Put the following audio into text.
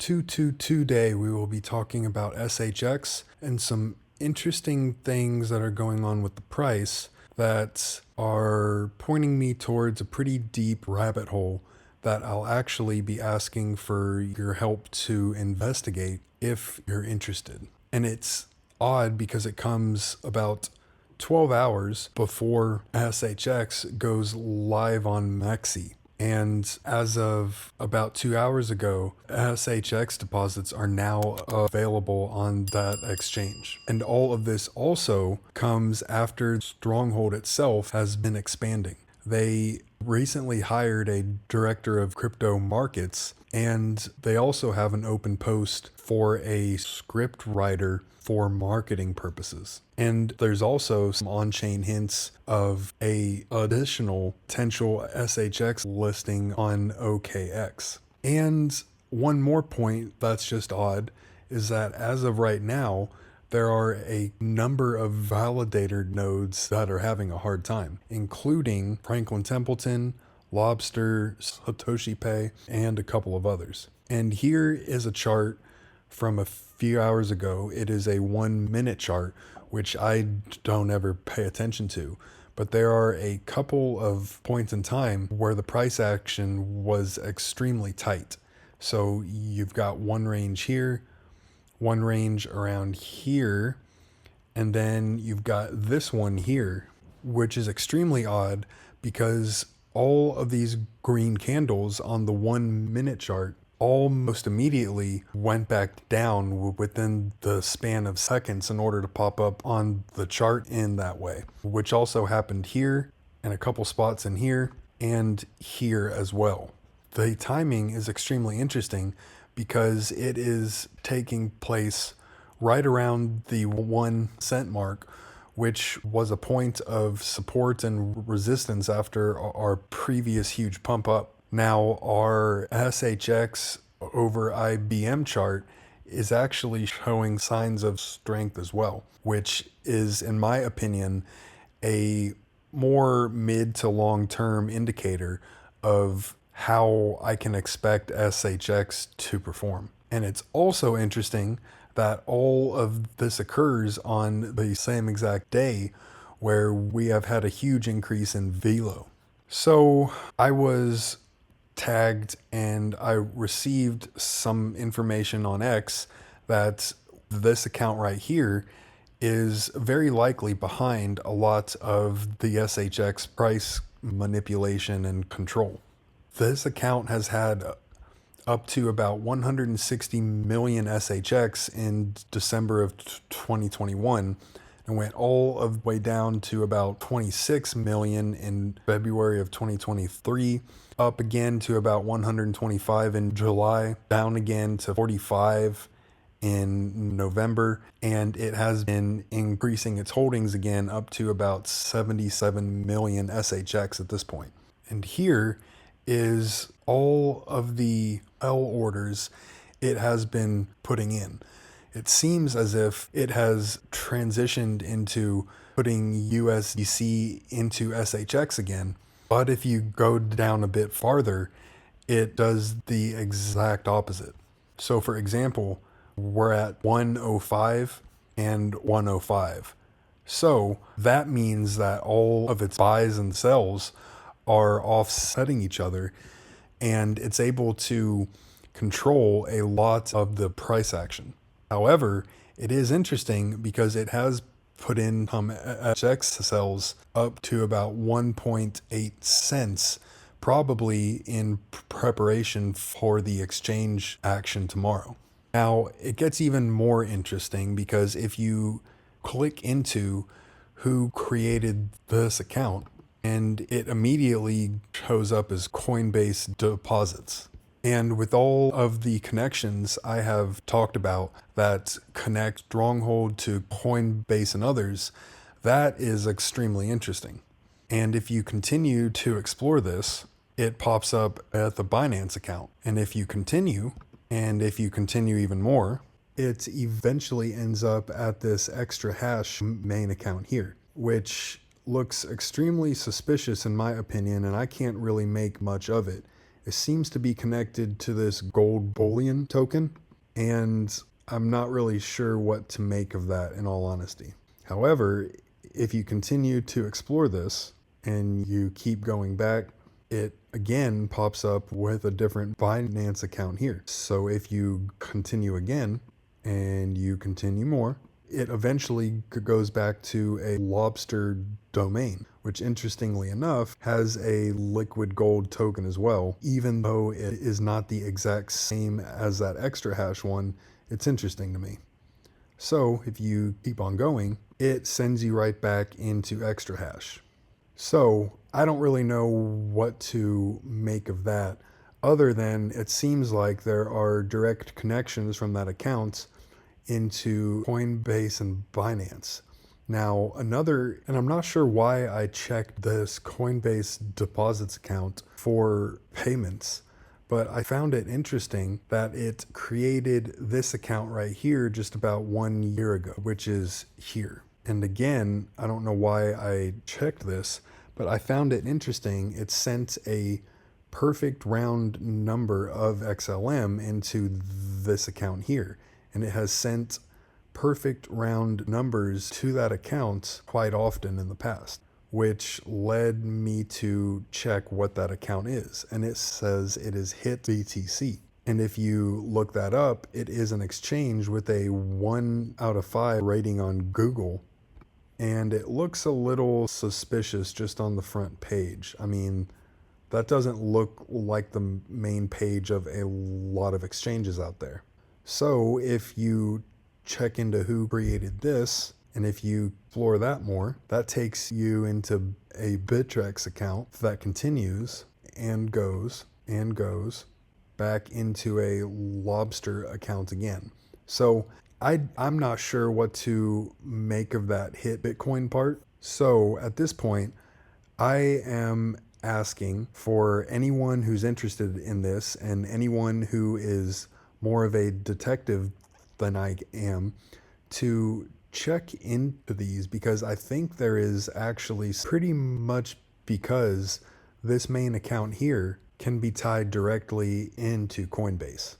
Today we will be talking about SHX and some interesting things that are going on with the price that are pointing me towards a pretty deep rabbit hole that I'll actually be asking for your help to investigate if you're interested. And it's odd because it comes about 12 hours before SHX goes live on Maxi. And as of about 2 hours ago, SHX deposits are now available on that exchange. And all of this also comes after Stronghold itself has been expanding. They recently hired a director of crypto markets, and they also have an open post for a script writer for marketing purposes. And there's also some on-chain hints of a additional potential SHX listing on OKX. And one more point that's just odd is that as of right now, there are a number of validator nodes that are having a hard time, including Franklin Templeton, Lobstr, Satoshi Pay, and a couple of others. And here is a chart from a few hours ago. It is a 1 minute chart, which I don't ever pay attention to. But there are a couple of points in time where the price action was extremely tight. So you've got one range here, one range around here, and then you've got this one here, which is extremely odd because all of these green candles on the 1 minute chart almost immediately went back down within the span of seconds in order to pop up on the chart in that way, which also happened here and a couple spots in here and here as well. The timing is extremely interesting because it is taking place right around the 1 cent mark, which was a point of support and resistance after our previous huge pump up. Now, our SHX over IBM chart is actually showing signs of strength as well, which is, in my opinion, a more mid to long term indicator of how I can expect SHX to perform. And it's also interesting that all of this occurs on the same exact day where we have had a huge increase in velo. So I was tagged and I received some information on X that this account right here is very likely behind a lot of the SHX price manipulation and control. This account has had up to about 160 million SHX in December of 2021 and went all of the way down to about 26 million in February of 2023, up again to about 125 in July, down again to 45 in November, and it has been increasing its holdings again up to about 77 million SHX at this point. And here is all of the L orders it has been putting in. It seems as if it has transitioned into putting USDC into SHX again. But if you go down a bit farther, it does the exact opposite. So for example, we're at 105 and 105. So that means that all of its buys and sells are offsetting each other, and it's able to control a lot of the price action. However, it is interesting because it has put in some SHX sells up to about 1.8 cents, probably in preparation for the exchange action tomorrow. Now, it gets even more interesting because if you click into who created this account, and it immediately shows up as Coinbase deposits. And with all of the connections I have talked about that connect Stronghold to Coinbase and others, that is extremely interesting. And if you continue to explore this, it pops up at the Binance account. And if you continue, and if you continue even more, it eventually ends up at this extra hash main account here, which looks extremely suspicious in my opinion, and I can't really make much of it It seems to be connected to this gold bullion token, and I'm not really sure what to make of that in all honesty. However, if you continue to explore this and you keep going back, it again pops up with a different Binance account here. So if you continue again and you continue more, it eventually goes back to a Lobstr domain, which interestingly enough has a liquid gold token as well. Even though it is not the exact same as that extra hash one, it's interesting to me. So if you keep on going, it sends you right back into extra hash. So I don't really know what to make of that, other than it seems like there are direct connections from that account into Coinbase and Binance. Now, and I'm not sure why I checked this Coinbase deposits account for payments, but I found it interesting that it created this account right here just about 1 year ago, which is here. And again, I don't know why I checked this, but I found it interesting. It sent a perfect round number of XLM into this account here. And it has sent perfect round numbers to that account quite often in the past, which led me to check what that account is. And it says it is HIT BTC. And if you look that up, it is an exchange with a 1 out of 5 rating on Google. And it looks a little suspicious just on the front page. I mean, that doesn't look like the main page of a lot of exchanges out there. So if you check into who created this, and if you explore that more, that takes you into a Bittrex account that continues and goes back into a Lobstr account again. So I'm not sure what to make of that hit Bitcoin part. So at this point, I am asking for anyone who's interested in this and anyone who is more of a detective than I am to check into these, because I think there is actually pretty much, because this main account here can be tied directly into Coinbase.